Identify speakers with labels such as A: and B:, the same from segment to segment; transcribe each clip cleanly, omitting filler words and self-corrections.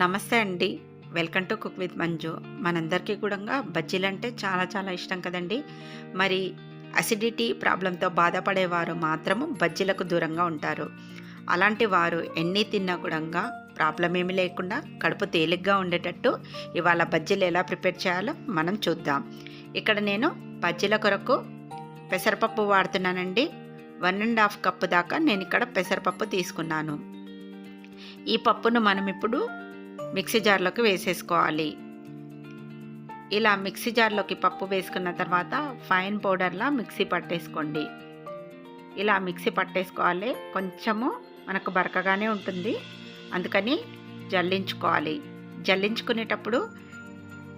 A: నమస్తే అండి. Welcome to cook with Manju. మనందరికీ కూడా బజ్జీలంటే చాలా చాలా ఇష్టం కదండీ! మరి అసిడిటీ ప్రాబ్లమ్‌తో బాధపడేవారు మాత్రము బజ్జీలకు దూరంగా ఉంటారు. అలాంటి వారు ఎన్ని తిన్నా కూడంగా ప్రాబ్లమ్ ఏమీ లేకుండా కడుపు తేలిగ్గా ఉండేటట్టు ఇవాళ బజ్జీలు ఎలా ప్రిపేర్ చేయాలో మనం చూద్దాం. ఇక్కడ నేను బజ్జీల కొరకు పెసరపప్పు వాడుతున్నానండి. 1 ½ కప్పు దాకా నేనిక్కడ పెసరపప్పు తీసుకున్నాను. ఈ పప్పును మనం ఇప్పుడు మిక్సీ జార్లోకి వేసేసుకోవాలి. ఇలా మిక్సీ జార్లోకి పప్పు వేసుకున్న తర్వాత ఫైన్ పౌడర్లా మిక్సీ పట్టేసుకోండి. ఇలా మిక్సీ పట్టేసుకోవాలి. కొంచెము మనకు బరకగానే ఉంటుంది, అందుకని జల్లించుకోవాలి. జల్లించుకునేటప్పుడు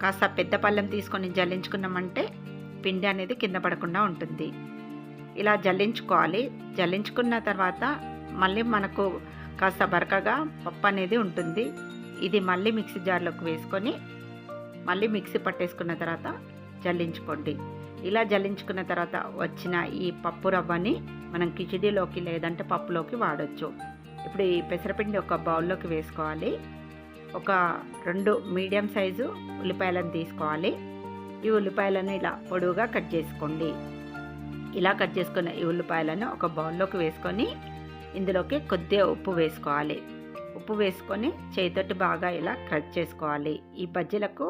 A: కాస్త పెద్ద పళ్ళెం తీసుకొని జల్లించుకున్నామంటే పిండి అనేది కింద పడకుండా ఉంటుంది. ఇలా జల్లించుకోవాలి. జల్లించుకున్న తర్వాత మళ్ళీ మనకు కాస్త బరకగా పప్పు అనేది ఉంటుంది. ఇది మళ్ళీ మిక్సీ జార్లోకి వేసుకొని మళ్ళీ మిక్సీ పట్టేసుకున్న తర్వాత జల్లించుకోండి. ఇలా జల్లించుకున్న తర్వాత వచ్చిన ఈ పప్పు రవ్వని మనం కిచిడీలోకి లేదంటే పప్పులోకి వాడచ్చు. ఇప్పుడు ఈ పెసరపిండి ఒక బౌల్లోకి వేసుకోవాలి. ఒక 2 మీడియం సైజు ఉల్లిపాయలను తీసుకోవాలి. ఈ ఉల్లిపాయలను ఇలా పొడవుగా కట్ చేసుకోండి. ఇలా కట్ చేసుకున్న ఈ ఉల్లిపాయలను ఒక బౌల్లోకి వేసుకొని ఇందులోకి కొద్దిగా ఉప్పు వేసుకోవాలి. ఉప్పు వేసుకొని చేతితోటి బాగా ఇలా క్రష్ చేసుకోవాలి. ఈ బజ్జీలకు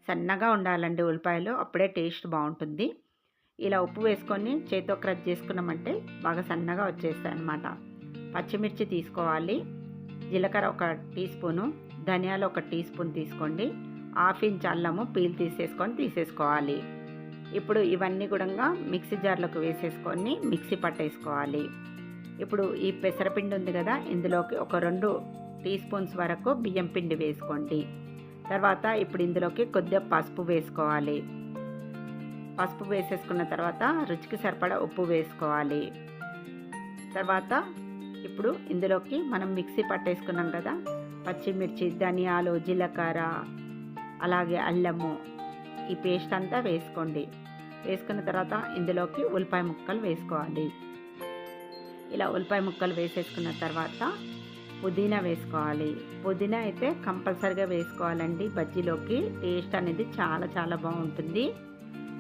A: సన్నగా ఉండాలండి ఉల్లిపాయలు, అప్పుడే టేస్ట్ బాగుంటుంది. ఇలా ఉప్పు వేసుకొని చేతితో క్రష్ చేసుకున్నామంటే బాగా సన్నగా వచ్చేస్తాయి అన్నమాట. పచ్చిమిర్చి తీసుకోవాలి. జీలకర్ర 1 టీ స్పూను, ధనియాలు 1 టీ స్పూన్ తీసుకోండి. 1/2 ఇంచ్ అల్లము పీల్ తీసేసుకోవాలి. ఇప్పుడు ఇవన్నీ కూడా మిక్సీ జార్లోకి వేసేసుకొని మిక్సీ పట్టేసుకోవాలి. ఇప్పుడు ఈ పెసరపిండి ఉంది కదా, ఇందులోకి ఒక 2 టీ స్పూన్స్ వరకు బియ్యం పిండి వేసుకోండి. తర్వాత ఇప్పుడు ఇందులోకి కొద్దిగా పసుపు వేసుకోవాలి. పసుపు వేసేసుకున్న తర్వాత రుచికి సరిపడా ఉప్పు వేసుకోవాలి. తర్వాత ఇప్పుడు ఇందులోకి మనం మిక్సీ పట్టేసుకున్నాం కదా, పచ్చిమిర్చి, ధనియాలు, జీలకర్ర, అలాగే అల్లము, ఈ పేస్ట్ అంతా వేసుకోండి. వేసుకున్న తర్వాత ఇందులోకి ఉల్లిపాయ ముక్కలు వేసుకోవాలి. ఇలా ఉల్లిపాయ ముక్కలు వేసేసుకున్న తర్వాత పుదీనా వేసుకోవాలి. పుదీనా అయితే కంపల్సరిగా వేసుకోవాలండి. బజ్జీలోకి టేస్ట్ అనేది చాలా చాలా బాగుంటుంది.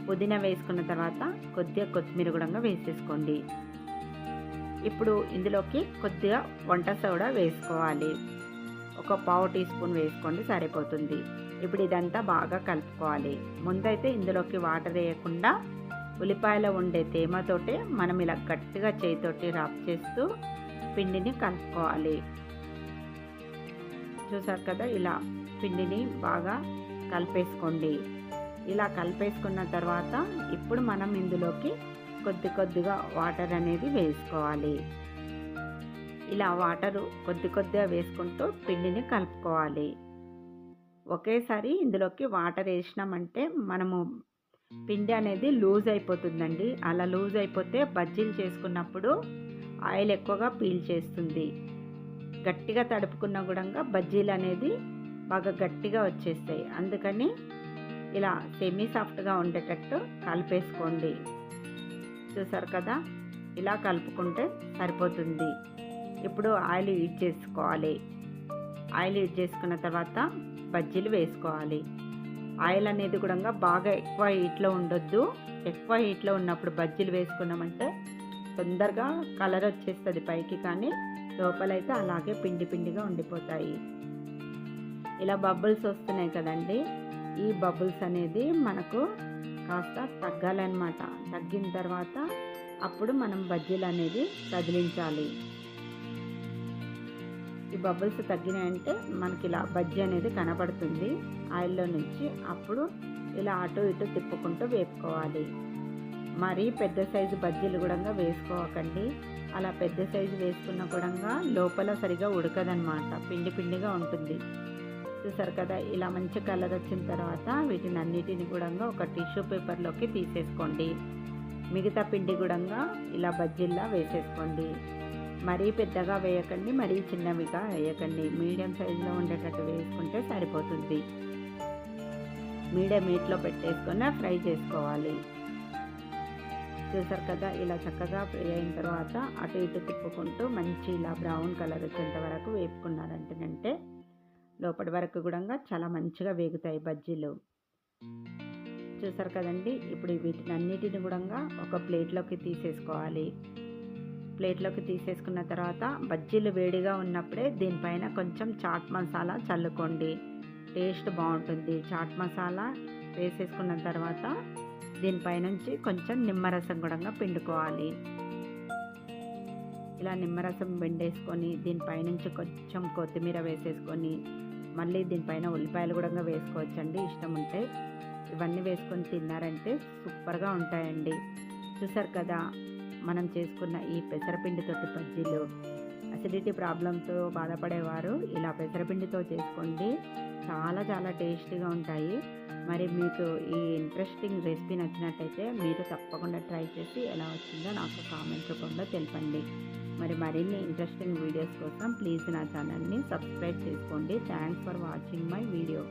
A: పుదీనా వేసుకున్న తర్వాత కొద్దిగా కొత్తిమీర కూడా వేసేసుకోండి. ఇప్పుడు ఇందులోకి కొద్దిగా వంట సోడా వేసుకోవాలి. ఒక 1/2 టీ స్పూన్ వేసుకోండి, సరిపోతుంది. ఇప్పుడు ఇదంతా బాగా కలుపుకోవాలి. ముందైతే ఇందులోకి వాటర్ వేయకుండా ఉల్లిపాయలో ఉండే తేమతోటే మనం ఇలా గట్టిగా చేతితోటి రబ్ చేస్తూ పిండిని కలుపుకోవాలి. చూసారు కదా, ఇలా పిండిని బాగా కలిపేసుకోండి. ఇలా కలిపేసుకున్న తర్వాత ఇప్పుడు మనం ఇందులోకి కొద్దిగా వాటర్ అనేది వేసుకోవాలి. ఇలా వాటరు కొద్దిగా వేసుకుంటూ పిండిని కలుపుకోవాలి. ఒకేసారి ఇందులోకి వాటర్ వేసినామంటే మనము పిండి అనేది లూజ్ అయిపోతుందండి. అలా లూజ్ అయిపోతే బజ్జీలు చేసుకున్నప్పుడు ఆయిల్ ఎక్కువగా పీల్ చేస్తుంది. గట్టిగా తడుపుకున్న కూడా బజ్జీలు అనేది బాగా గట్టిగా వచ్చేస్తాయి. అందుకని ఇలా సెమీ సాఫ్ట్గా ఉండేటట్టు కలిపేసుకోండి. చూసారు కదా, ఇలా కలుపుకుంటే సరిపోతుంది. ఇప్పుడు ఆయిల్ హీట్ చేసుకోవాలి. ఆయిల్ హీట్ చేసుకున్న తర్వాత బజ్జీలు వేసుకోవాలి. ఆయిల్ అనేది కూడా బాగా ఎక్కువ హీట్లో ఉండొద్దు. ఎక్కువ హీట్లో ఉన్నప్పుడు బజ్జీలు వేసుకున్నామంటే తొందరగా కలర్ వచ్చేస్తుంది పైకి, కానీ లోపలైతే అలాగే పిండిగా ఉండిపోతాయి. ఇలా బబుల్స్ వస్తున్నాయి కదండి, ఈ బబుల్స్ అనేది మనకు కాస్త తగ్గాలన్నమాట. తగ్గిన తర్వాత అప్పుడు మనం బజ్జీలు అనేది కదిలించాలి. ఈ బబుల్స్ తగ్గినాయంటే మనకి ఇలా బజ్జీ అనేది కనబడుతుంది ఆయిల్లో నుంచి. అప్పుడు ఇలా అటు ఇటు తిప్పుకుంటూ వేపుకోవాలి. మరీ పెద్ద సైజు బజ్జీలు కూడా వేసుకోకండి. అలా పెద్ద సైజు వేసుకున్న కూడా లోపల సరిగా ఉడకదనమాట, పిండిగా ఉంటుంది. చూసారు కదా, ఇలా మంచి కలర్ వచ్చిన తర్వాత వీటిని అన్నిటిని కూడా ఒక టిష్యూ పేపర్లోకి తీసేసుకోండి. మిగతా పిండి కూడా ఇలా బజ్జీల్లా వేసేసుకోండి. మరీ పెద్దగా వేయకండి, మరీ చిన్నవిగా వేయకండి. మీడియం సైజులో ఉండేటట్టు వేసుకుంటే సరిపోతుంది. మీడియం హీట్లో పెట్టేసుకొని ఫ్రై చేసుకోవాలి. చూసారు కదా, ఇలా చక్కగా ఫ్రై అయిన తర్వాత అటు ఇటు తిప్పుకుంటూ మంచి ఇలా బ్రౌన్ కలర్ వచ్చేంత వరకు వేపుకున్నారంటే లోపటి వరకు కూడా చాలా మంచిగా వేగుతాయి బజ్జీలు. చూసారు కదండీ! ఇప్పుడు వీటినన్నిటిని కూడా ఒక ప్లేట్‌లోకి తీసేసుకోవాలి. ప్లేట్‌లోకి తీసేసుకున్న తర్వాత బజ్జీలు వేడిగా ఉన్నప్పుడే దీనిపైన కొంచెం చాట్ మసాలా చల్లుకోండి. టేస్ట్ బావుంటుంది. చాట్ మసాలా వేసేసుకున్న తర్వాత దీనిపైనుంచి కొంచెం నిమ్మరసం కూడా పిండుకోవాలి. ఇలా నిమ్మరసం పిండేసుకొని దీనిపైనుంచి కొంచెం కొత్తిమీర వేసేసుకొని మళ్ళీ దీనిపైన ఉల్లిపాయలు కూడా వేసుకోవచ్చండి ఇష్టం ఉంటే. ఇవన్నీ వేసుకొని తిన్నారంటే సూపర్‌గా ఉంటాయండి. చూసారు కదా! మనం చేసుకున్న ఈ పెసరపిండితోటి బజ్జీలు. అసిడిటీ ప్రాబ్లమ్‌తో బాధపడేవారు ఇలా పెసరపిండితో చేసుకోండి. చాలా చాలా టేస్టీగా ఉంటాయి. మరి మీకు ఈ ఇంట్రెస్టింగ్ రెసిపీ నచ్చినట్టయితే మీరు తప్పకుండా ట్రై చేసి ఎలా వచ్చిందో నాకు కామెంట్ రూపంలో తెలపండి. మరి మరిన్ని ఇంట్రెస్టింగ్ వీడియోస్ కోసం ప్లీజ్ నా ఛానల్‌ని సబ్స్క్రైబ్ చేసుకోండి. Thanks for watching my video.